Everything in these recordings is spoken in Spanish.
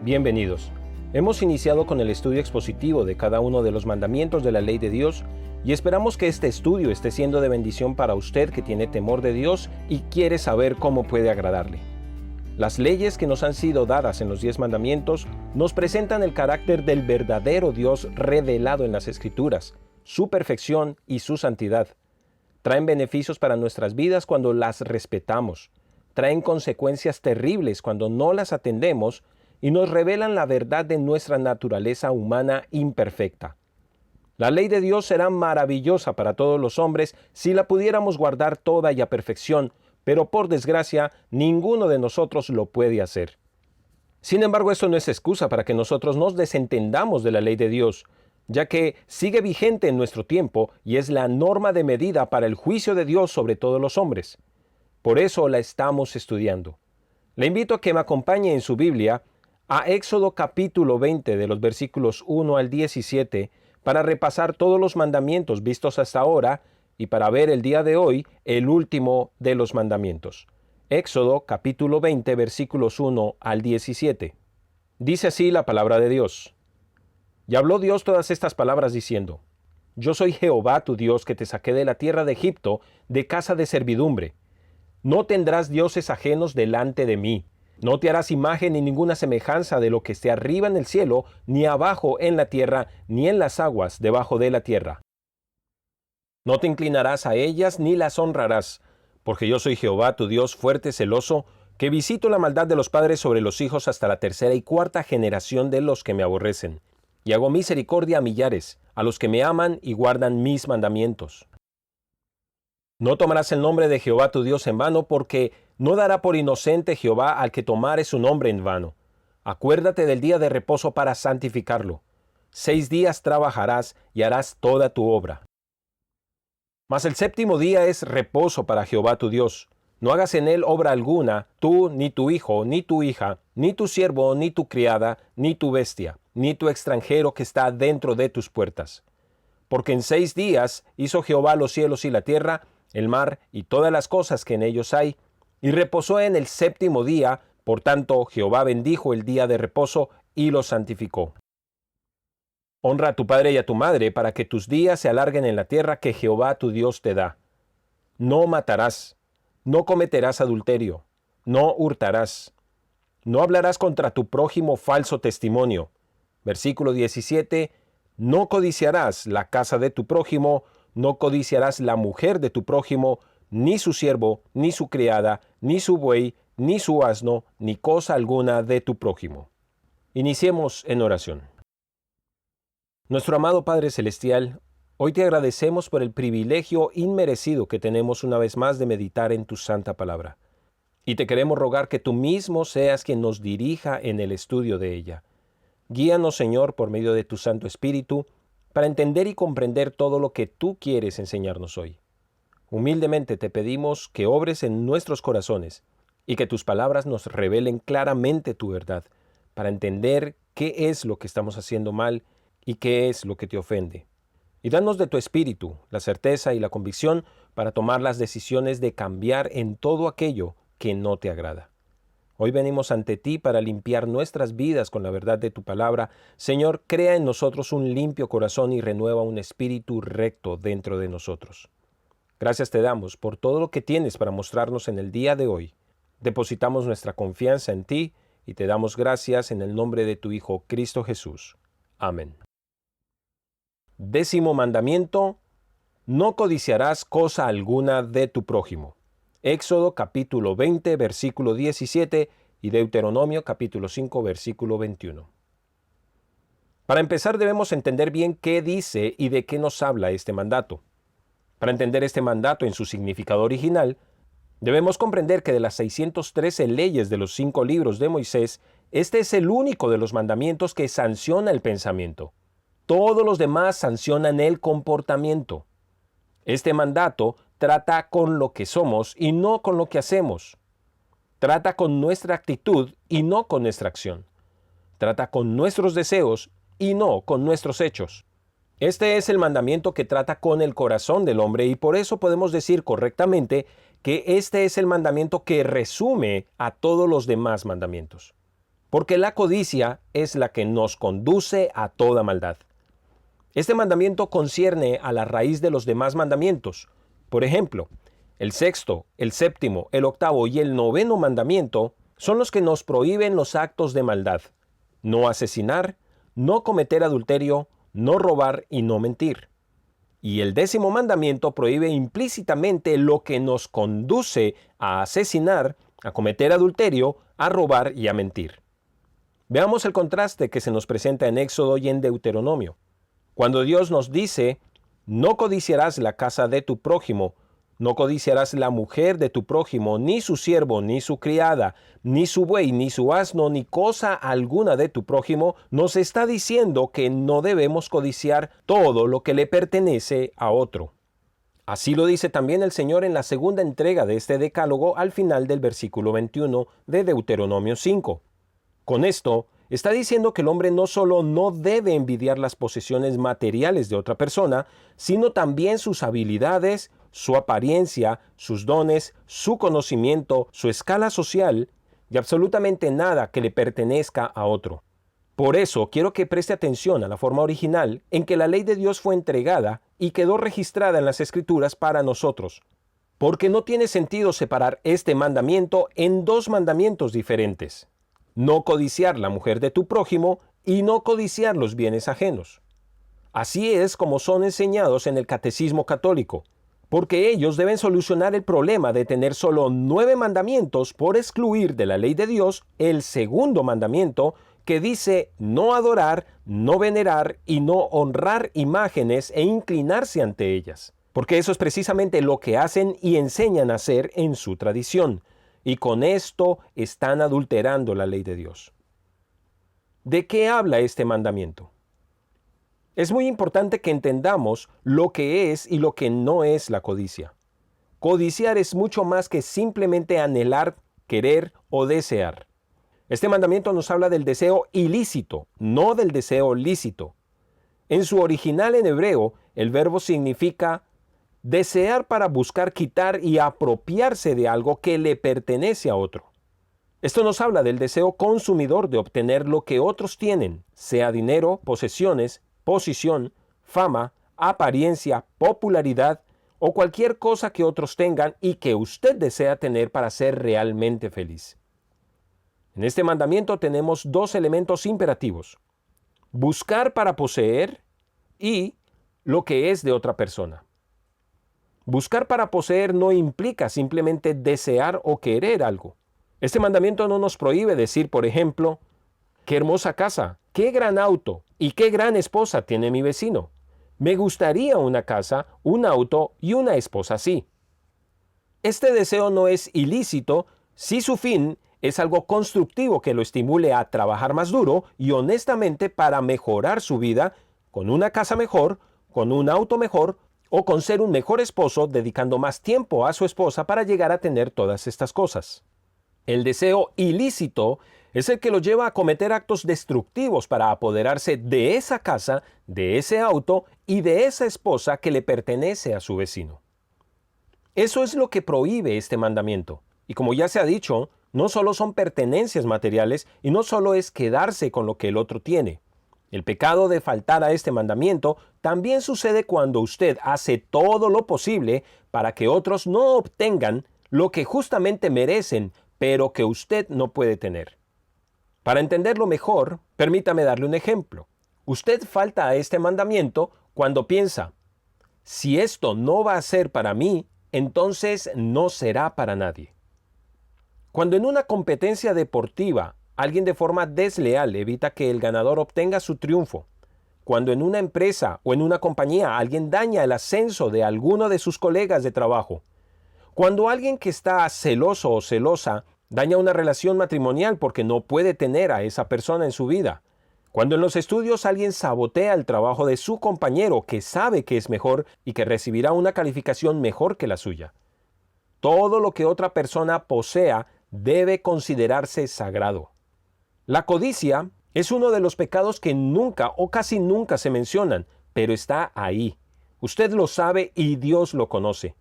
Bienvenidos. Hemos iniciado con el estudio expositivo de cada uno de los mandamientos de la ley de Dios y esperamos que este estudio esté siendo de bendición para usted que tiene temor de Dios y quiere saber cómo puede agradarle. Las leyes que nos han sido dadas en los 10 mandamientos nos presentan el carácter del verdadero Dios revelado en las Escrituras, su perfección y su santidad. Traen beneficios para nuestras vidas cuando las respetamos. Traen consecuencias terribles cuando no las atendemos y nos revelan la verdad de nuestra naturaleza humana imperfecta. La ley de Dios será maravillosa para todos los hombres si la pudiéramos guardar toda y a perfección, pero por desgracia, ninguno de nosotros lo puede hacer. Sin embargo, esto no es excusa para que nosotros nos desentendamos de la ley de Dios, ya que sigue vigente en nuestro tiempo y es la norma de medida para el juicio de Dios sobre todos los hombres. Por eso la estamos estudiando. Le invito a que me acompañe en su Biblia a Éxodo capítulo 20 de los versículos 1 al 17 para repasar todos los mandamientos vistos hasta ahora y para ver el día de hoy el último de los mandamientos. Éxodo capítulo 20 versículos 1 al 17. Dice así la palabra de Dios. Y habló Dios todas estas palabras diciendo: Yo soy Jehová tu Dios que te saqué de la tierra de Egipto, de casa de servidumbre. No tendrás dioses ajenos delante de mí. No te harás imagen ni ninguna semejanza de lo que esté arriba en el cielo, ni abajo en la tierra, ni en las aguas debajo de la tierra. No te inclinarás a ellas ni las honrarás, porque yo soy Jehová tu Dios fuerte, celoso, que visito la maldad de los padres sobre los hijos hasta la 3ª y 4ª generación de los que me aborrecen, y hago misericordia a millares, a los que me aman y guardan mis mandamientos. No tomarás el nombre de Jehová tu Dios en vano, porque no dará por inocente Jehová al que tomare su nombre en vano. Acuérdate del día de reposo para santificarlo. 6 días trabajarás y harás toda tu obra. Mas el 7º día es reposo para Jehová tu Dios. No hagas en él obra alguna, tú, ni tu hijo, ni tu hija, ni tu siervo, ni tu criada, ni tu bestia, ni tu extranjero que está dentro de tus puertas. Porque en 6 días hizo Jehová los cielos y la tierra, el mar y todas las cosas que en ellos hay, y reposó en el 7º día. Por tanto, Jehová bendijo el día de reposo y lo santificó. Honra a tu padre y a tu madre, para que tus días se alarguen en la tierra que Jehová tu Dios te da. No matarás, no cometerás adulterio, no hurtarás, no hablarás contra tu prójimo falso testimonio. Versículo 17, no codiciarás la casa de tu prójimo, no codiciarás la mujer de tu prójimo, ni su siervo, ni su criada, ni su buey, ni su asno, ni cosa alguna de tu prójimo. Iniciemos en oración. Nuestro amado Padre Celestial, hoy te agradecemos por el privilegio inmerecido que tenemos una vez más de meditar en tu santa palabra. Y te queremos rogar que tú mismo seas quien nos dirija en el estudio de ella. Guíanos, Señor, por medio de tu Santo Espíritu, para entender y comprender todo lo que tú quieres enseñarnos hoy. Humildemente te pedimos que obres en nuestros corazones y que tus palabras nos revelen claramente tu verdad, para entender qué es lo que estamos haciendo mal y qué es lo que te ofende. Y danos de tu espíritu la certeza y la convicción para tomar las decisiones de cambiar en todo aquello que no te agrada. Hoy venimos ante ti para limpiar nuestras vidas con la verdad de tu palabra. Señor, crea en nosotros un limpio corazón y renueva un espíritu recto dentro de nosotros. Gracias te damos por todo lo que tienes para mostrarnos en el día de hoy. Depositamos nuestra confianza en ti y te damos gracias en el nombre de tu Hijo Cristo Jesús. Amén. 10º mandamiento: no codiciarás cosa alguna de tu prójimo. Éxodo capítulo 20, versículo 17 y Deuteronomio capítulo 5, versículo 21. Para empezar debemos entender bien qué dice y de qué nos habla este mandato. Para entender este mandato en su significado original, debemos comprender que de las 613 leyes de los 5 libros de Moisés, este es el único de los mandamientos que sanciona el pensamiento. todos los demás sancionan el comportamiento. Este mandato trata con lo que somos y no con lo que hacemos. Trata con nuestra actitud y no con nuestra acción. Trata con nuestros deseos y no con nuestros hechos. Este es el mandamiento que trata con el corazón del hombre y por eso podemos decir correctamente que este es el mandamiento que resume a todos los demás mandamientos. Porque la codicia es la que nos conduce a toda maldad. Este mandamiento concierne a la raíz de los demás mandamientos. Por ejemplo, el sexto, el séptimo, el octavo y el noveno mandamiento son los que nos prohíben los actos de maldad. No asesinar, no cometer adulterio, no robar y no mentir. Y el décimo mandamiento prohíbe implícitamente lo que nos conduce a asesinar, a cometer adulterio, a robar y a mentir. Veamos el contraste que se nos presenta en Éxodo y en Deuteronomio. Cuando Dios nos dice, no codiciarás la casa de tu prójimo, no codiciarás la mujer de tu prójimo, ni su siervo, ni su criada, ni su buey, ni su asno, ni cosa alguna de tu prójimo, nos está diciendo que no debemos codiciar todo lo que le pertenece a otro. Así lo dice también el Señor en la segunda entrega de este decálogo al final del versículo 21 de Deuteronomio 5. Con esto, está diciendo que el hombre no solo no debe envidiar las posesiones materiales de otra persona, sino también sus habilidades, su apariencia, sus dones, su conocimiento, su escala social y absolutamente nada que le pertenezca a otro. Por eso quiero que preste atención a la forma original en que la ley de Dios fue entregada y quedó registrada en las Escrituras para nosotros, porque no tiene sentido separar este mandamiento en dos mandamientos diferentes. No codiciar la mujer de tu prójimo y no codiciar los bienes ajenos. Así es como son enseñados en el Catecismo Católico, porque ellos deben solucionar el problema de tener solo 9 mandamientos por excluir de la ley de Dios el segundo mandamiento que dice no adorar, no venerar y no honrar imágenes e inclinarse ante ellas, porque eso es precisamente lo que hacen y enseñan a hacer en su tradición. Y con esto están adulterando la ley de Dios. ¿De qué habla este mandamiento? Es muy importante que entendamos lo que es y lo que no es la codicia. Codiciar es mucho más que simplemente anhelar, querer o desear. Este mandamiento nos habla del deseo ilícito, no del deseo lícito. En su original en hebreo, el verbo significa desear para buscar quitar y apropiarse de algo que le pertenece a otro. Esto nos habla del deseo consumidor de obtener lo que otros tienen, sea dinero, posesiones, posición, fama, apariencia, popularidad o cualquier cosa que otros tengan y que usted desea tener para ser realmente feliz. En este mandamiento tenemos dos elementos imperativos: buscar para poseer y lo que es de otra persona. Buscar para poseer no implica simplemente desear o querer algo. Este mandamiento no nos prohíbe decir, por ejemplo, qué hermosa casa, qué gran auto y qué gran esposa tiene mi vecino. Me gustaría una casa, un auto y una esposa así. Este deseo no es ilícito si su fin es algo constructivo que lo estimule a trabajar más duro y honestamente para mejorar su vida con una casa mejor, con un auto mejor o con ser un mejor esposo dedicando más tiempo a su esposa para llegar a tener todas estas cosas. El deseo ilícito es el que lo lleva a cometer actos destructivos para apoderarse de esa casa, de ese auto y de esa esposa que le pertenece a su vecino. Eso es lo que prohíbe este mandamiento. Y como ya se ha dicho, no solo son pertenencias materiales y no solo es quedarse con lo que el otro tiene. El pecado de faltar a este mandamiento también sucede cuando usted hace todo lo posible para que otros no obtengan lo que justamente merecen, pero que usted no puede tener. Para entenderlo mejor, permítame darle un ejemplo. Usted falta a este mandamiento cuando piensa, si esto no va a ser para mí, entonces no será para nadie. Cuando en una competencia deportiva alguien de forma desleal evita que el ganador obtenga su triunfo, cuando en una empresa o en una compañía alguien daña el ascenso de alguno de sus colegas de trabajo, cuando alguien que está celoso o celosa daña una relación matrimonial porque no puede tener a esa persona en su vida, Cuando en los estudios alguien sabotea el trabajo de su compañero que sabe que es mejor y que recibirá una calificación mejor que la suya. Todo lo que otra persona posea debe considerarse sagrado. La codicia es uno de los pecados que nunca o casi nunca se mencionan, pero está ahí. Usted lo sabe y Dios lo conoce.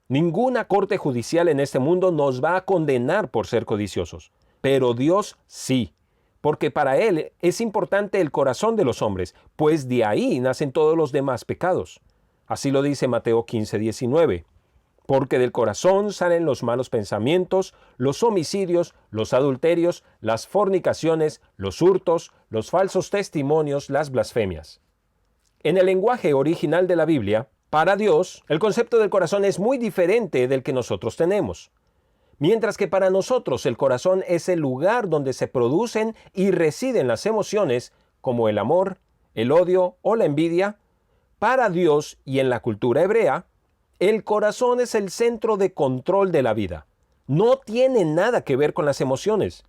Ninguna corte judicial en este mundo nos va a condenar por ser codiciosos, pero Dios sí. Porque para Él es importante el corazón de los hombres, pues de ahí nacen todos los demás pecados. Así lo dice Mateo 15:19. Porque del corazón salen los malos pensamientos, los homicidios, los adulterios, las fornicaciones, los hurtos, los falsos testimonios, las blasfemias. En el lenguaje original de la Biblia, para Dios, el concepto del corazón es muy diferente del que nosotros tenemos. Mientras que para nosotros el corazón es el lugar donde se producen y residen las emociones, como el amor, el odio o la envidia, para Dios y en la cultura hebrea, el corazón es el centro de control de la vida. No tiene nada que ver con las emociones.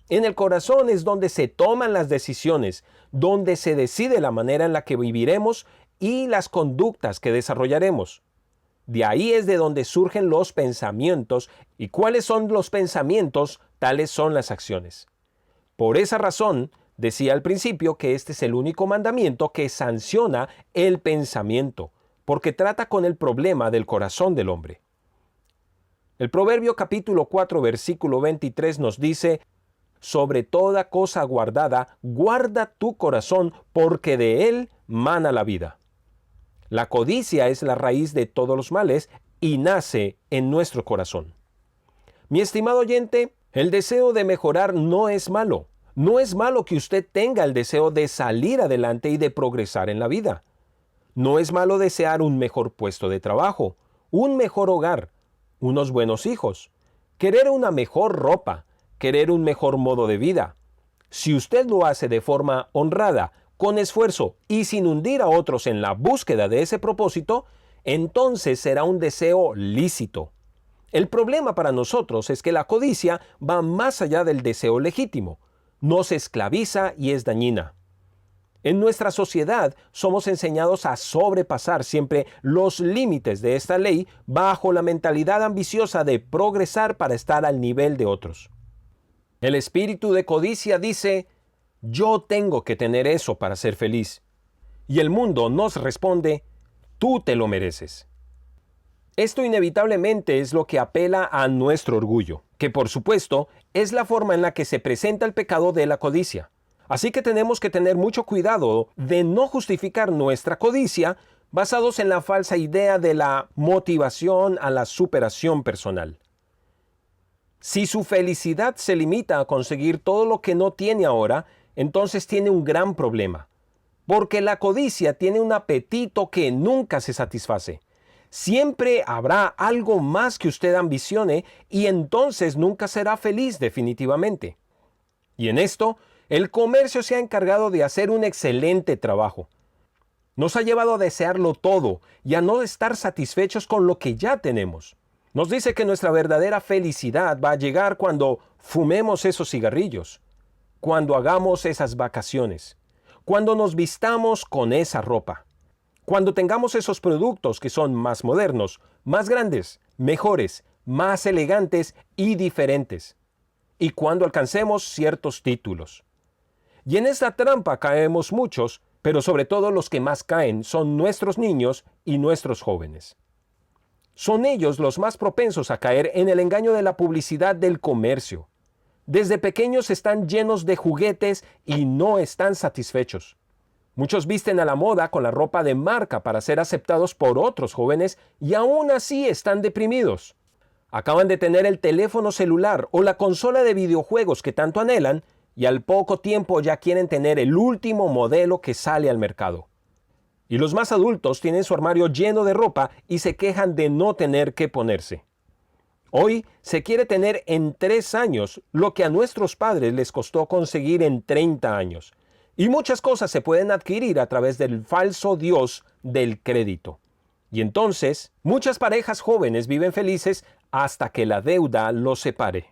En el corazón es donde se toman las decisiones, donde se decide la manera en la que viviremos y las conductas que desarrollaremos. De ahí es de donde surgen los pensamientos, y cuáles son los pensamientos, tales son las acciones. Por esa razón, decía al principio que este es el único mandamiento que sanciona el pensamiento, porque trata con el problema del corazón del hombre. El Proverbio capítulo 4 versículo 23 nos dice: sobre toda cosa guardada, guarda tu corazón, porque de él mana la vida. La codicia es la raíz de todos los males y nace en nuestro corazón. Mi estimado oyente, el deseo de mejorar no es malo. No es malo que usted tenga el deseo de salir adelante y de progresar en la vida. No es malo desear un mejor puesto de trabajo, un mejor hogar, unos buenos hijos, querer una mejor ropa, querer un mejor modo de vida. Si usted lo hace de forma honrada, con esfuerzo y sin hundir a otros en la búsqueda de ese propósito, entonces será un deseo lícito. El problema para nosotros es que la codicia va más allá del deseo legítimo, nos esclaviza y es dañina. En nuestra sociedad somos enseñados a sobrepasar siempre los límites de esta ley bajo la mentalidad ambiciosa de progresar para estar al nivel de otros. El espíritu de codicia dice: yo tengo que tener eso para ser feliz. Y el mundo nos responde: tú te lo mereces. Esto inevitablemente es lo que apela a nuestro orgullo, que por supuesto es la forma en la que se presenta el pecado de la codicia. Así que tenemos que tener mucho cuidado de no justificar nuestra codicia basados en la falsa idea de la motivación a la superación personal. Si su felicidad se limita a conseguir todo lo que no tiene ahora, entonces tiene un gran problema, porque la codicia tiene un apetito que nunca se satisface. Siempre habrá algo más que usted ambicione y entonces nunca será feliz definitivamente. Y en esto, el comercio se ha encargado de hacer un excelente trabajo. Nos ha llevado a desearlo todo y a no estar satisfechos con lo que ya tenemos. Nos dice que nuestra verdadera felicidad va a llegar cuando fumemos esos cigarrillos, cuando hagamos esas vacaciones, cuando nos vistamos con esa ropa, cuando tengamos esos productos que son más modernos, más grandes, mejores, más elegantes y diferentes, y cuando alcancemos ciertos títulos. Y en esta trampa caemos muchos, pero sobre todo los que más caen son nuestros niños y nuestros jóvenes. Son ellos los más propensos a caer en el engaño de la publicidad del comercio. Desde pequeños están llenos de juguetes y no están satisfechos. Muchos visten a la moda con la ropa de marca para ser aceptados por otros jóvenes y aún así están deprimidos. Acaban de tener el teléfono celular o la consola de videojuegos que tanto anhelan y al poco tiempo ya quieren tener el último modelo que sale al mercado. Y los más adultos tienen su armario lleno de ropa y se quejan de no tener qué ponerse. Hoy se quiere tener en 3 años lo que a nuestros padres les costó conseguir en 30 años. Y muchas cosas se pueden adquirir a través del falso Dios del crédito. Y entonces, muchas parejas jóvenes viven felices hasta que la deuda los separe.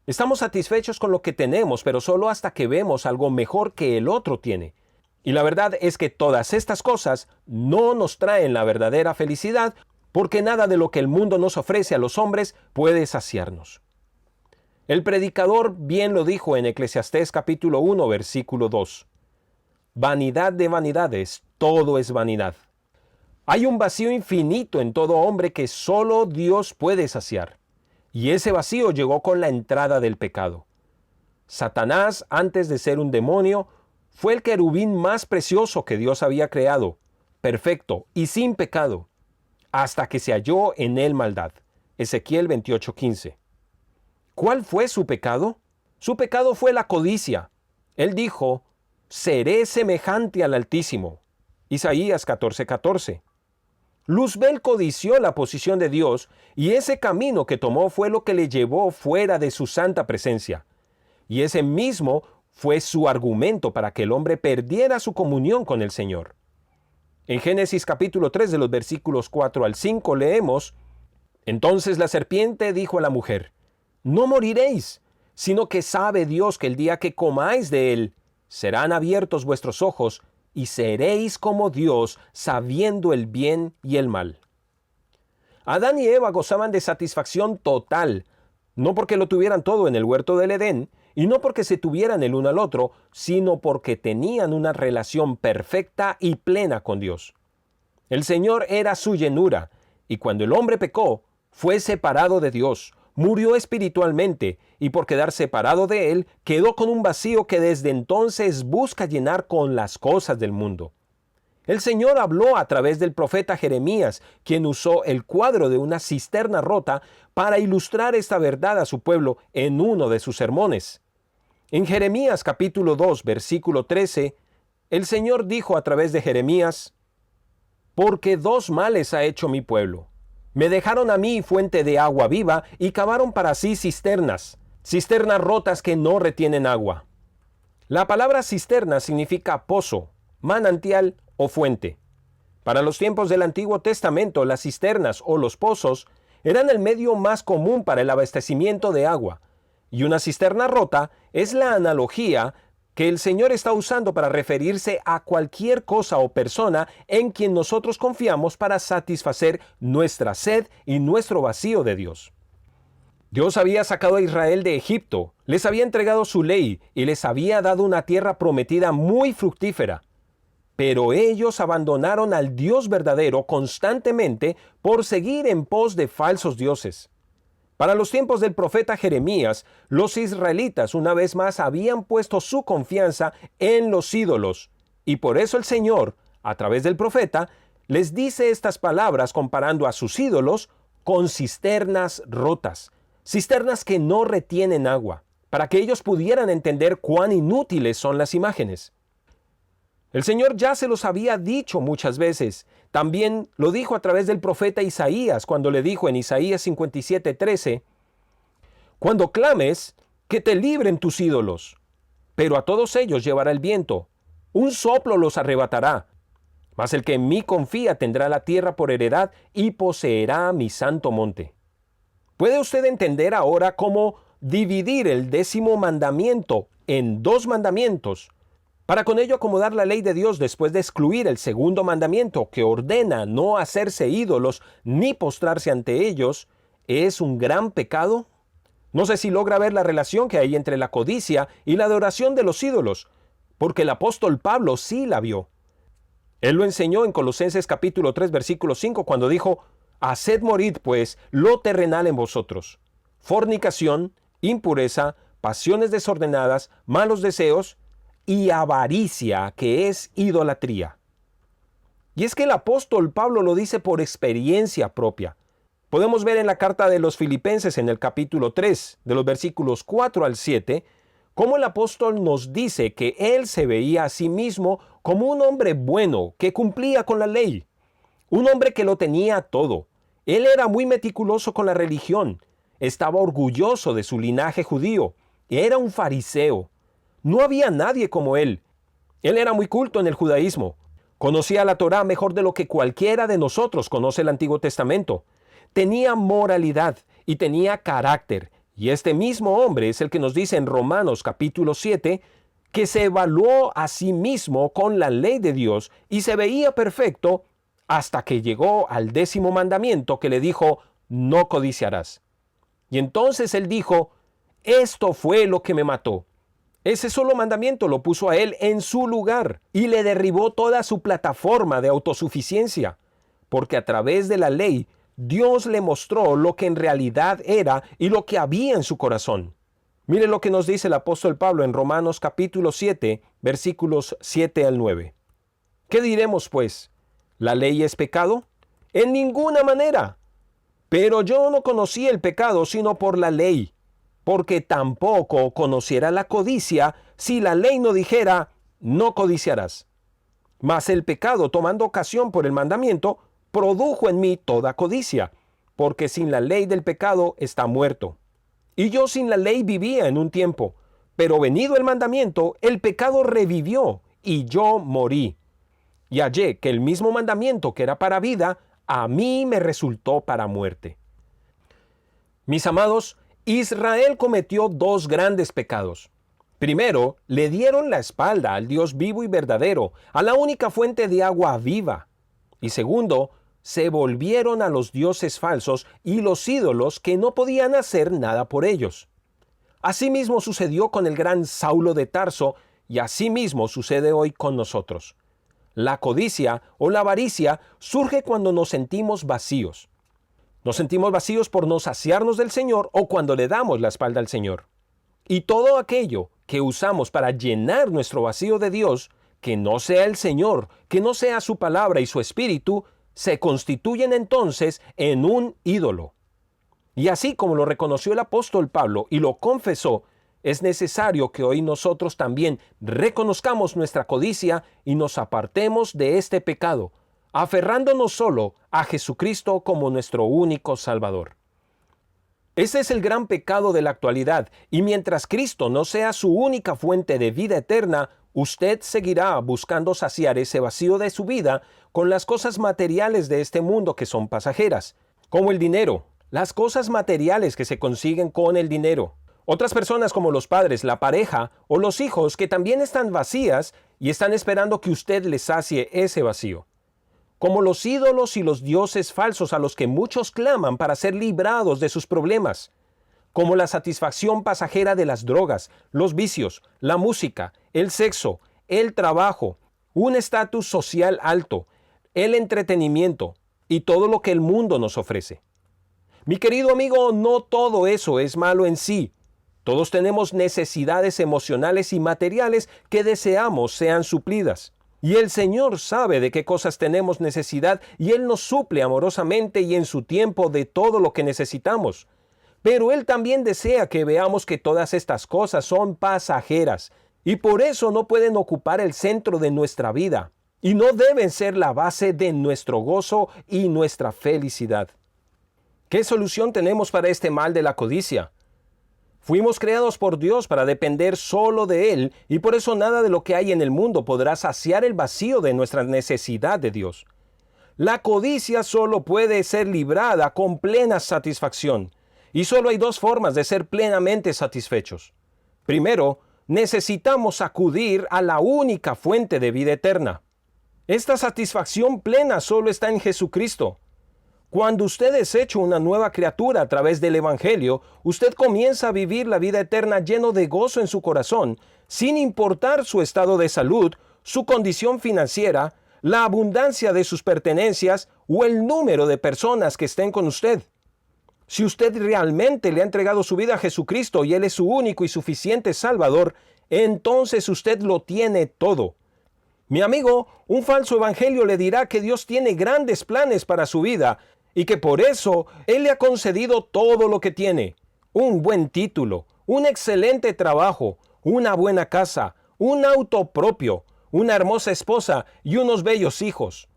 Estamos satisfechos con lo que tenemos, pero solo hasta que vemos algo mejor que el otro tiene. Y la verdad es que todas estas cosas no nos traen la verdadera felicidad, porque nada de lo que el mundo nos ofrece a los hombres puede saciarnos. El predicador bien lo dijo en Eclesiastés capítulo 1, versículo 2. Vanidad de vanidades, todo es vanidad. Hay un vacío infinito en todo hombre que solo Dios puede saciar. Y ese vacío llegó con la entrada del pecado. Satanás, antes de ser un demonio, fue el querubín más precioso que Dios había creado, perfecto y sin pecado, hasta que se halló en él maldad. Ezequiel 28:15. ¿Cuál fue su pecado? Su pecado fue la codicia. Él dijo, seré semejante al Altísimo. Isaías 14:14. Luzbel codició la posición de Dios y ese camino que tomó fue lo que le llevó fuera de su santa presencia. Y ese mismo fue su argumento para que el hombre perdiera su comunión con el Señor. En Génesis capítulo 3 de los versículos 4 al 5 leemos, entonces la serpiente dijo a la mujer, no moriréis, sino que sabe Dios que el día que comáis de él, serán abiertos vuestros ojos y seréis como Dios, sabiendo el bien y el mal. Adán y Eva gozaban de satisfacción total, no porque lo tuvieran todo en el huerto del Edén, y no porque se tuvieran el uno al otro, sino porque tenían una relación perfecta y plena con Dios. El Señor era su llenura, y cuando el hombre pecó, fue separado de Dios, murió espiritualmente, y por quedar separado de Él, quedó con un vacío que desde entonces busca llenar con las cosas del mundo. El Señor habló a través del profeta Jeremías, quien usó el cuadro de una cisterna rota para ilustrar esta verdad a su pueblo en uno de sus sermones. En Jeremías capítulo 2, versículo 13, el Señor dijo a través de Jeremías, porque dos males ha hecho mi pueblo. Me dejaron a mí fuente de agua viva y cavaron para sí cisternas rotas que no retienen agua. La palabra cisterna significa pozo, manantial o fuente. Para los tiempos del Antiguo Testamento, las cisternas o los pozos eran el medio más común para el abastecimiento de agua, y una cisterna rota es la analogía que el Señor está usando para referirse a cualquier cosa o persona en quien nosotros confiamos para satisfacer nuestra sed y nuestro vacío de Dios. Dios había sacado a Israel de Egipto, les había entregado su ley y les había dado una tierra prometida muy fructífera. Pero ellos abandonaron al Dios verdadero constantemente por seguir en pos de falsos dioses. Para los tiempos del profeta Jeremías, los israelitas una vez más habían puesto su confianza en los ídolos, y por eso el Señor, a través del profeta, les dice estas palabras comparando a sus ídolos con cisternas rotas, cisternas que no retienen agua, para que ellos pudieran entender cuán inútiles son las imágenes. El Señor ya se los había dicho muchas veces. También lo dijo a través del profeta Isaías, cuando le dijo en Isaías 57:13, cuando clames, que te libren tus ídolos, pero a todos ellos llevará el viento, un soplo los arrebatará. Mas el que en mí confía tendrá la tierra por heredad y poseerá mi santo monte. ¿Puede usted entender ahora cómo dividir el 10º mandamiento en 2 mandamientos, para con ello acomodar la ley de Dios después de excluir el 2º mandamiento que ordena no hacerse ídolos ni postrarse ante ellos, es un gran pecado? No sé si logra ver la relación que hay entre la codicia y la adoración de los ídolos, porque el apóstol Pablo sí la vio. Él lo enseñó en Colosenses capítulo 3 versículo 5 cuando dijo, haced morir pues lo terrenal en vosotros, fornicación, impureza, pasiones desordenadas, malos deseos, y avaricia, que es idolatría. Y es que el apóstol Pablo lo dice por experiencia propia. Podemos ver en la carta de los Filipenses en el capítulo 3, de los versículos 4 al 7, cómo el apóstol nos dice que él se veía a sí mismo como un hombre bueno, que cumplía con la ley. Un hombre que lo tenía todo. Él era muy meticuloso con la religión. Estaba orgulloso de su linaje judío. Era un fariseo. No había nadie como él. Él era muy culto en el judaísmo. Conocía la Torá mejor de lo que cualquiera de nosotros conoce el Antiguo Testamento. Tenía moralidad y tenía carácter. Y este mismo hombre es el que nos dice en Romanos capítulo 7, que se evaluó a sí mismo con la ley de Dios y se veía perfecto hasta que llegó al 10º mandamiento que le dijo, no codiciarás. Y entonces él dijo, esto fue lo que me mató. Ese solo mandamiento lo puso a él en su lugar y le derribó toda su plataforma de autosuficiencia, porque a través de la ley Dios le mostró lo que en realidad era y lo que había en su corazón. Mire lo que nos dice el apóstol Pablo en Romanos capítulo 7, versículos 7 al 9. ¿Qué diremos pues? ¿La ley es pecado? En ninguna manera. Pero yo no conocí el pecado sino por la ley, porque tampoco conociera la codicia si la ley no dijera, no codiciarás. Mas el pecado, tomando ocasión por el mandamiento, produjo en mí toda codicia, porque sin la ley del pecado está muerto. Y yo sin la ley vivía en un tiempo, pero venido el mandamiento, el pecado revivió, y yo morí. Y hallé que el mismo mandamiento que era para vida, a mí me resultó para muerte. Mis amados, Israel cometió dos grandes pecados. Primero, le dieron la espalda al Dios vivo y verdadero, a la única fuente de agua viva. Y segundo, se volvieron a los dioses falsos y los ídolos que no podían hacer nada por ellos. Asimismo sucedió con el gran Saulo de Tarso y asimismo sucede hoy con nosotros. La codicia o la avaricia surge cuando nos sentimos vacíos. Nos sentimos vacíos por no saciarnos del Señor o cuando le damos la espalda al Señor. Y todo aquello que usamos para llenar nuestro vacío de Dios, que no sea el Señor, que no sea su palabra y su espíritu, se constituyen entonces en un ídolo. Y así como lo reconoció el apóstol Pablo y lo confesó, es necesario que hoy nosotros también reconozcamos nuestra codicia y nos apartemos de este pecado, aferrándonos solo a Jesucristo como nuestro único Salvador. Ese es el gran pecado de la actualidad, y mientras Cristo no sea su única fuente de vida eterna, usted seguirá buscando saciar ese vacío de su vida con las cosas materiales de este mundo que son pasajeras, como el dinero, las cosas materiales que se consiguen con el dinero. Otras personas como los padres, la pareja o los hijos que también están vacías y están esperando que usted les sacie ese vacío. Como los ídolos y los dioses falsos a los que muchos claman para ser librados de sus problemas. Como la satisfacción pasajera de las drogas, los vicios, la música, el sexo, el trabajo, un estatus social alto, el entretenimiento y todo lo que el mundo nos ofrece. Mi querido amigo, no todo eso es malo en sí. Todos tenemos necesidades emocionales y materiales que deseamos sean suplidas. Y el Señor sabe de qué cosas tenemos necesidad y Él nos suple amorosamente y en su tiempo de todo lo que necesitamos. Pero Él también desea que veamos que todas estas cosas son pasajeras y por eso no pueden ocupar el centro de nuestra vida y no deben ser la base de nuestro gozo y nuestra felicidad. ¿Qué solución tenemos para este mal de la codicia? Fuimos creados por Dios para depender solo de Él y por eso nada de lo que hay en el mundo podrá saciar el vacío de nuestra necesidad de Dios. La codicia solo puede ser librada con plena satisfacción y solo hay dos formas de ser plenamente satisfechos. Primero, necesitamos acudir a la única fuente de vida eterna. Esta satisfacción plena solo está en Jesucristo. Cuando usted es hecho una nueva criatura a través del Evangelio, usted comienza a vivir la vida eterna lleno de gozo en su corazón, sin importar su estado de salud, su condición financiera, la abundancia de sus pertenencias o el número de personas que estén con usted. Si usted realmente le ha entregado su vida a Jesucristo y Él es su único y suficiente Salvador, entonces usted lo tiene todo. Mi amigo, un falso evangelio le dirá que Dios tiene grandes planes para su vida y que por eso Él le ha concedido todo lo que tiene. Un buen título, un excelente trabajo, una buena casa, un auto propio, una hermosa esposa y unos bellos hijos.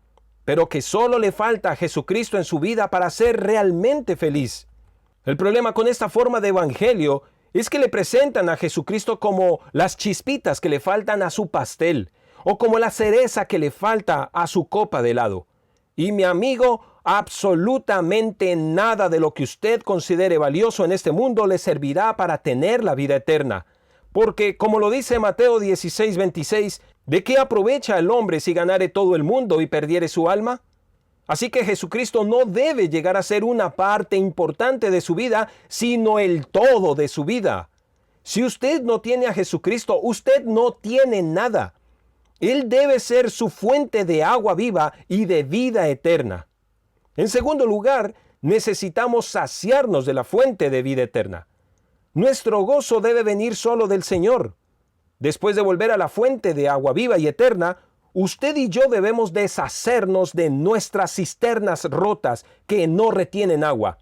Pero que solo le falta a Jesucristo en su vida para ser realmente feliz. El problema con esta forma de evangelio es que le presentan a Jesucristo como las chispitas que le faltan a su pastel, o como la cereza que le falta a su copa de helado. Y mi amigo, absolutamente nada de lo que usted considere valioso en este mundo le servirá para tener la vida eterna. Porque, como lo dice Mateo 16:26, ¿de qué aprovecha el hombre si ganare todo el mundo y perdiere su alma? Así que Jesucristo no debe llegar a ser una parte importante de su vida, sino el todo de su vida. Si usted no tiene a Jesucristo, usted no tiene nada. Él debe ser su fuente de agua viva y de vida eterna. En segundo lugar, necesitamos saciarnos de la fuente de vida eterna. Nuestro gozo debe venir solo del Señor. Después de volver a la fuente de agua viva y eterna, usted y yo debemos deshacernos de nuestras cisternas rotas que no retienen agua.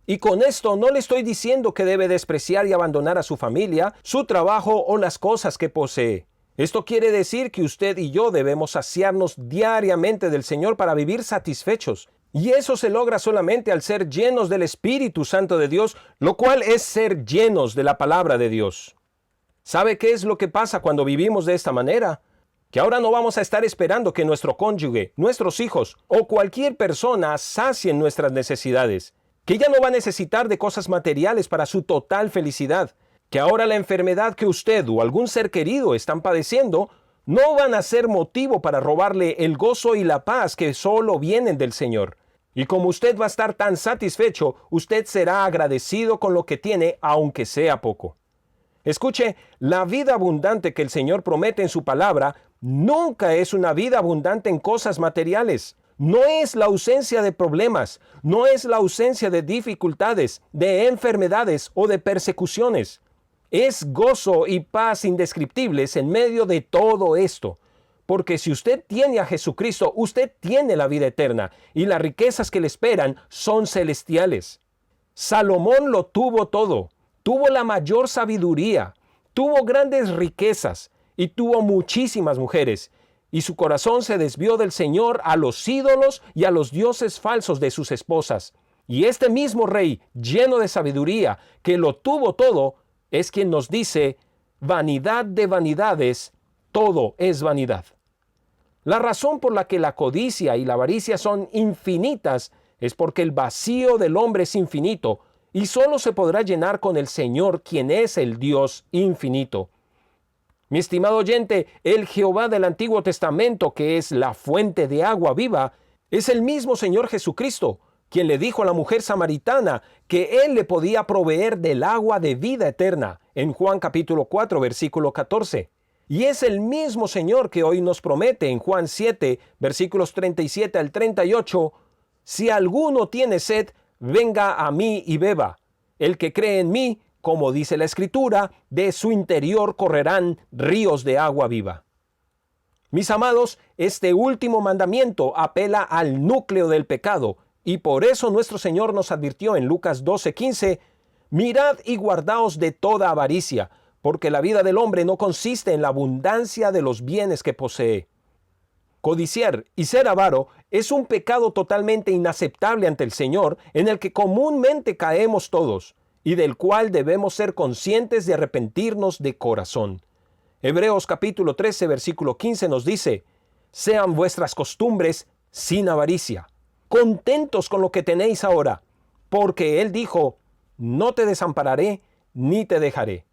Y con esto no le estoy diciendo que debe despreciar y abandonar a su familia, su trabajo o las cosas que posee. Esto quiere decir que usted y yo debemos saciarnos diariamente del Señor para vivir satisfechos. Y eso se logra solamente al ser llenos del Espíritu Santo de Dios, lo cual es ser llenos de la palabra de Dios. ¿Sabe qué es lo que pasa cuando vivimos de esta manera? Que ahora no vamos a estar esperando que nuestro cónyuge, nuestros hijos o cualquier persona sacien nuestras necesidades. Que ya no va a necesitar de cosas materiales para su total felicidad. Que ahora la enfermedad que usted o algún ser querido están padeciendo no van a ser motivo para robarle el gozo y la paz que solo vienen del Señor. Y como usted va a estar tan satisfecho, usted será agradecido con lo que tiene, aunque sea poco. Escuche, la vida abundante que el Señor promete en su palabra nunca es una vida abundante en cosas materiales. No es la ausencia de problemas, no es la ausencia de dificultades, de enfermedades o de persecuciones. Es gozo y paz indescriptibles en medio de todo esto. Porque si usted tiene a Jesucristo, usted tiene la vida eterna y las riquezas que le esperan son celestiales. Salomón lo tuvo todo. Tuvo la mayor sabiduría, tuvo grandes riquezas y tuvo muchísimas mujeres. Y su corazón se desvió del Señor a los ídolos y a los dioses falsos de sus esposas. Y este mismo rey, lleno de sabiduría, que lo tuvo todo, es quien nos dice, vanidad de vanidades, todo es vanidad. La razón por la que la codicia y la avaricia son infinitas es porque el vacío del hombre es infinito y solo se podrá llenar con el Señor, quien es el Dios infinito. Mi estimado oyente, el Jehová del Antiguo Testamento, que es la fuente de agua viva, es el mismo Señor Jesucristo, quien le dijo a la mujer samaritana que Él le podía proveer del agua de vida eterna, en Juan capítulo 4, versículo 14. Y es el mismo Señor que hoy nos promete en Juan 7, versículos 37 al 38, si alguno tiene sed, venga a mí y beba. El que cree en mí, como dice la Escritura, de su interior correrán ríos de agua viva. Mis amados, este último mandamiento apela al núcleo del pecado, y por eso nuestro Señor nos advirtió en Lucas 12:15, mirad y guardaos de toda avaricia, porque la vida del hombre no consiste en la abundancia de los bienes que posee. Codiciar y ser avaro es un pecado totalmente inaceptable ante el Señor, en el que comúnmente caemos todos, y del cual debemos ser conscientes de arrepentirnos de corazón. Hebreos capítulo 13, versículo 15 nos dice, sean vuestras costumbres sin avaricia, contentos con lo que tenéis ahora, porque Él dijo, no te desampararé ni te dejaré.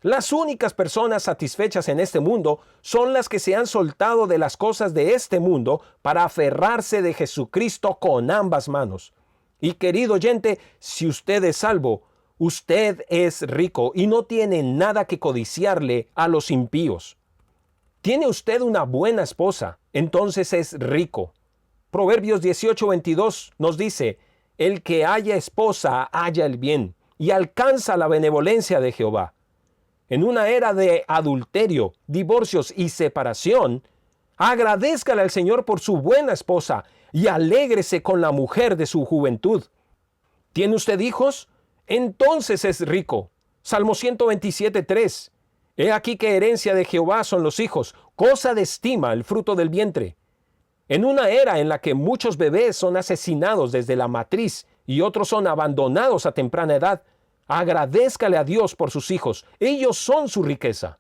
Las únicas personas satisfechas en este mundo son las que se han soltado de las cosas de este mundo para aferrarse de Jesucristo con ambas manos. Y querido oyente, si usted es salvo, usted es rico y no tiene nada que codiciarle a los impíos. ¿Tiene usted una buena esposa? Entonces es rico. Proverbios 18:22 nos dice, el que haya esposa halla el bien y alcanza la benevolencia de Jehová. En una era de adulterio, divorcios y separación, agradézcale al Señor por su buena esposa y alégrese con la mujer de su juventud. ¿Tiene usted hijos? Entonces es rico. Salmo 127:3. He aquí que herencia de Jehová son los hijos, cosa de estima el fruto del vientre. En una era en la que muchos bebés son asesinados desde la matriz y otros son abandonados a temprana edad, agradézcale a Dios por sus hijos. Ellos son su riqueza.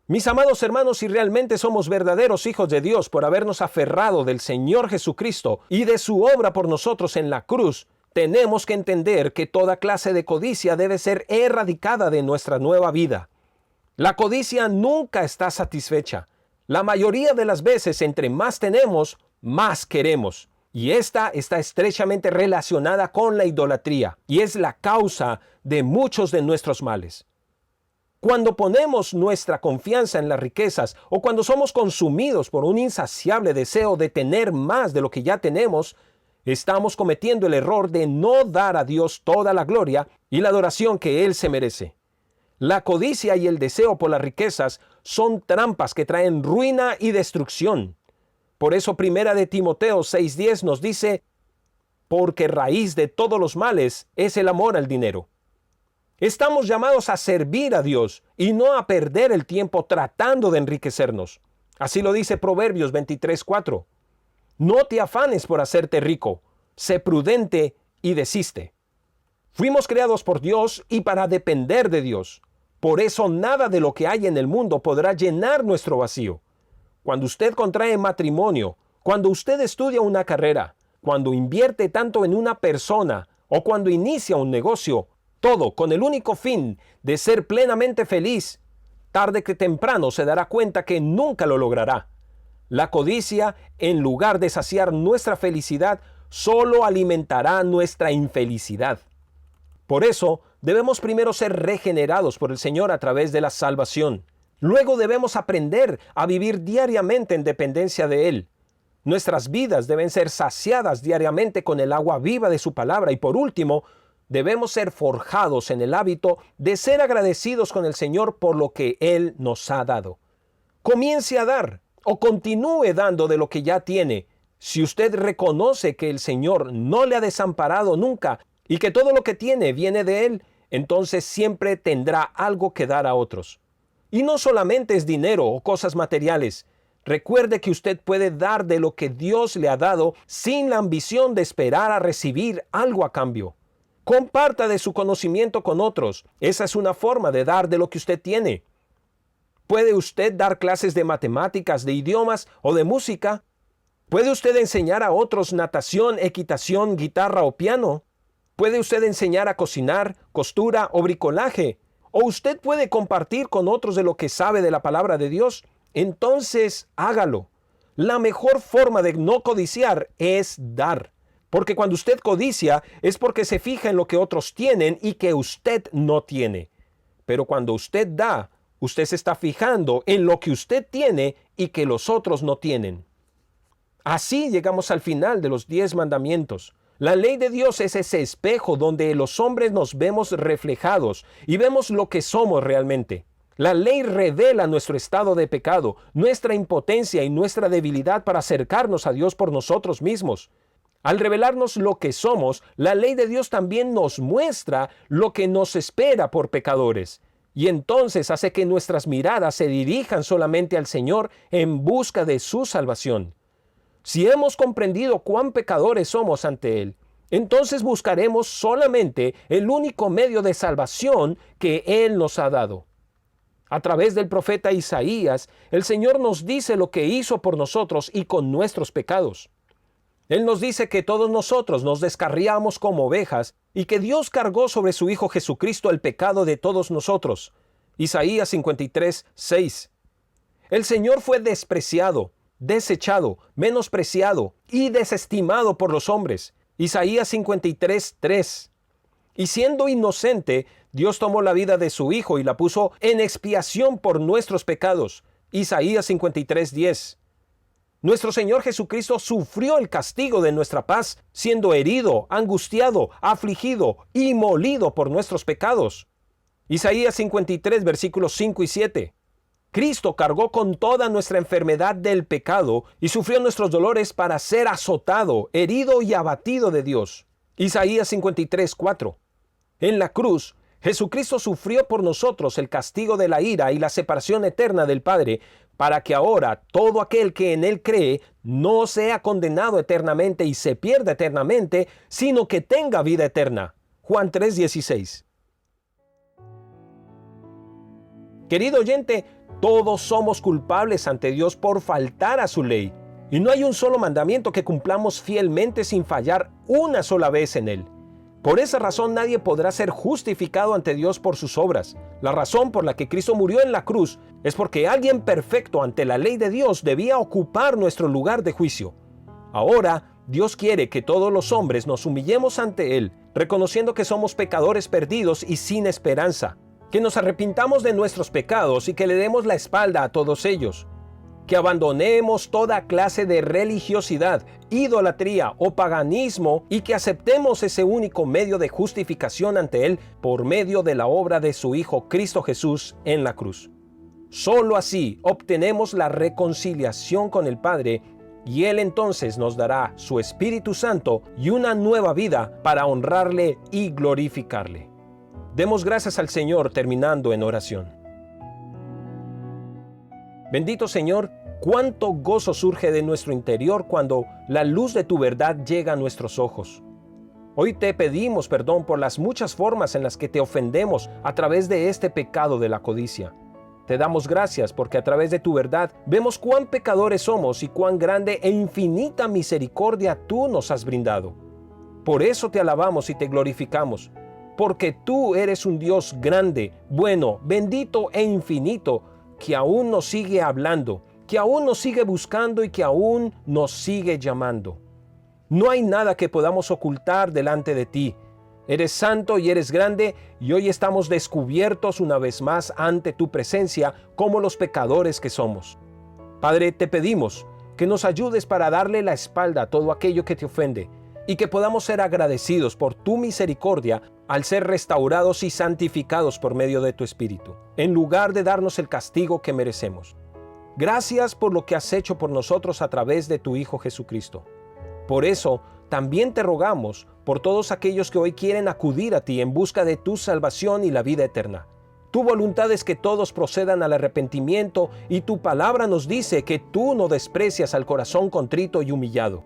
Mis amados hermanos, si realmente somos verdaderos hijos de Dios por habernos aferrado del Señor Jesucristo y de su obra por nosotros en la cruz, tenemos que entender que toda clase de codicia debe ser erradicada de nuestra nueva vida. La codicia nunca está satisfecha. La mayoría de las veces, entre más tenemos, más queremos. Y esta está estrechamente relacionada con la idolatría y es la causa de muchos de nuestros males. Cuando ponemos nuestra confianza en las riquezas o cuando somos consumidos por un insaciable deseo de tener más de lo que ya tenemos, estamos cometiendo el error de no dar a Dios toda la gloria y la adoración que Él se merece. La codicia y el deseo por las riquezas son trampas que traen ruina y destrucción. Por eso 1 de Timoteo 6:10 nos dice, porque raíz de todos los males es el amor al dinero. Estamos llamados a servir a Dios y no a perder el tiempo tratando de enriquecernos. Así lo dice Proverbios 23:4. No te afanes por hacerte rico, sé prudente y desiste. Fuimos creados por Dios y para depender de Dios. Por eso nada de lo que hay en el mundo podrá llenar nuestro vacío. Cuando usted contrae matrimonio, cuando usted estudia una carrera, cuando invierte tanto en una persona o cuando inicia un negocio, todo con el único fin de ser plenamente feliz, tarde que temprano se dará cuenta que nunca lo logrará. La codicia, en lugar de saciar nuestra felicidad, solo alimentará nuestra infelicidad. Por eso, debemos primero ser regenerados por el Señor a través de la salvación. Luego debemos aprender a vivir diariamente en dependencia de Él. Nuestras vidas deben ser saciadas diariamente con el agua viva de su palabra y por último, debemos ser forjados en el hábito de ser agradecidos con el Señor por lo que Él nos ha dado. Comience a dar o continúe dando de lo que ya tiene. Si usted reconoce que el Señor no le ha desamparado nunca y que todo lo que tiene viene de Él, entonces siempre tendrá algo que dar a otros. Y no solamente es dinero o cosas materiales. Recuerde que usted puede dar de lo que Dios le ha dado sin la ambición de esperar a recibir algo a cambio. Comparta de su conocimiento con otros. Esa es una forma de dar de lo que usted tiene. ¿Puede usted dar clases de matemáticas, de idiomas o de música? ¿Puede usted enseñar a otros natación, equitación, guitarra o piano? ¿Puede usted enseñar a cocinar, costura o bricolaje? ¿O usted puede compartir con otros de lo que sabe de la palabra de Dios? Entonces hágalo. La mejor forma de no codiciar es dar. Porque cuando usted codicia es porque se fija en lo que otros tienen y que usted no tiene. Pero cuando usted da, usted se está fijando en lo que usted tiene y que los otros no tienen. Así llegamos al final de los 10 mandamientos. La ley de Dios es ese espejo donde los hombres nos vemos reflejados y vemos lo que somos realmente. La ley revela nuestro estado de pecado, nuestra impotencia y nuestra debilidad para acercarnos a Dios por nosotros mismos. Al revelarnos lo que somos, la ley de Dios también nos muestra lo que nos espera por pecadores. Y entonces hace que nuestras miradas se dirijan solamente al Señor en busca de su salvación. Si hemos comprendido cuán pecadores somos ante Él, entonces buscaremos solamente el único medio de salvación que Él nos ha dado. A través del profeta Isaías, el Señor nos dice lo que hizo por nosotros y con nuestros pecados. Él nos dice que todos nosotros nos descarriamos como ovejas y que Dios cargó sobre su Hijo Jesucristo el pecado de todos nosotros. Isaías 53:6. El Señor fue despreciado, desechado, menospreciado y desestimado por los hombres. Isaías 53:3. Y siendo inocente, Dios tomó la vida de su Hijo y la puso en expiación por nuestros pecados. Isaías 53:10. Nuestro Señor Jesucristo sufrió el castigo de nuestra paz, siendo herido, angustiado, afligido y molido por nuestros pecados. Isaías 53, versículos 5 y 7. Cristo cargó con toda nuestra enfermedad del pecado y sufrió nuestros dolores para ser azotado, herido y abatido de Dios. Isaías 53, 4. En la cruz, Jesucristo sufrió por nosotros el castigo de la ira y la separación eterna del Padre, para que ahora todo aquel que en Él cree no sea condenado eternamente y se pierda eternamente, sino que tenga vida eterna. Juan 3:16. Querido oyente, Todos somos culpables ante Dios por faltar a su ley. Y no hay un solo mandamiento que cumplamos fielmente sin fallar una sola vez en él. Por esa razón nadie podrá ser justificado ante Dios por sus obras. La razón por la que Cristo murió en la cruz es porque alguien perfecto ante la ley de Dios debía ocupar nuestro lugar de juicio. Ahora, Dios quiere que todos los hombres nos humillemos ante Él, reconociendo que somos pecadores perdidos y sin esperanza, que nos arrepintamos de nuestros pecados y que le demos la espalda a todos ellos, que abandonemos toda clase de religiosidad, idolatría o paganismo y que aceptemos ese único medio de justificación ante Él por medio de la obra de su Hijo Cristo Jesús en la cruz. Solo así obtenemos la reconciliación con el Padre y Él entonces nos dará su Espíritu Santo y una nueva vida para honrarle y glorificarle. Demos gracias al Señor terminando en oración. Bendito Señor, cuánto gozo surge de nuestro interior cuando la luz de tu verdad llega a nuestros ojos. Hoy te pedimos perdón por las muchas formas en las que te ofendemos a través de este pecado de la codicia. Te damos gracias porque a través de tu verdad vemos cuán pecadores somos y cuán grande e infinita misericordia tú nos has brindado. Por eso te alabamos y te glorificamos, porque tú eres un Dios grande, bueno, bendito e infinito, que aún nos sigue hablando, que aún nos sigue buscando y que aún nos sigue llamando. No hay nada que podamos ocultar delante de ti. Eres santo y eres grande y hoy estamos descubiertos una vez más ante tu presencia como los pecadores que somos. Padre, te pedimos que nos ayudes para darle la espalda a todo aquello que te ofende y que podamos ser agradecidos por tu misericordia al ser restaurados y santificados por medio de tu Espíritu, en lugar de darnos el castigo que merecemos. Gracias por lo que has hecho por nosotros a través de tu Hijo Jesucristo. Por eso, también te rogamos por todos aquellos que hoy quieren acudir a ti en busca de tu salvación y la vida eterna. Tu voluntad es que todos procedan al arrepentimiento y tu palabra nos dice que tú no desprecias al corazón contrito y humillado.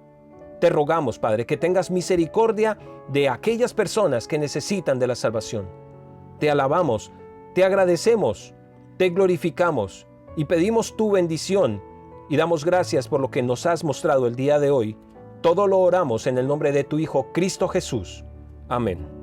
Te rogamos, Padre, que tengas misericordia de aquellas personas que necesitan de la salvación. Te alabamos, te agradecemos, te glorificamos y pedimos tu bendición y damos gracias por lo que nos has mostrado el día de hoy. Todo lo oramos en el nombre de tu Hijo Cristo Jesús. Amén.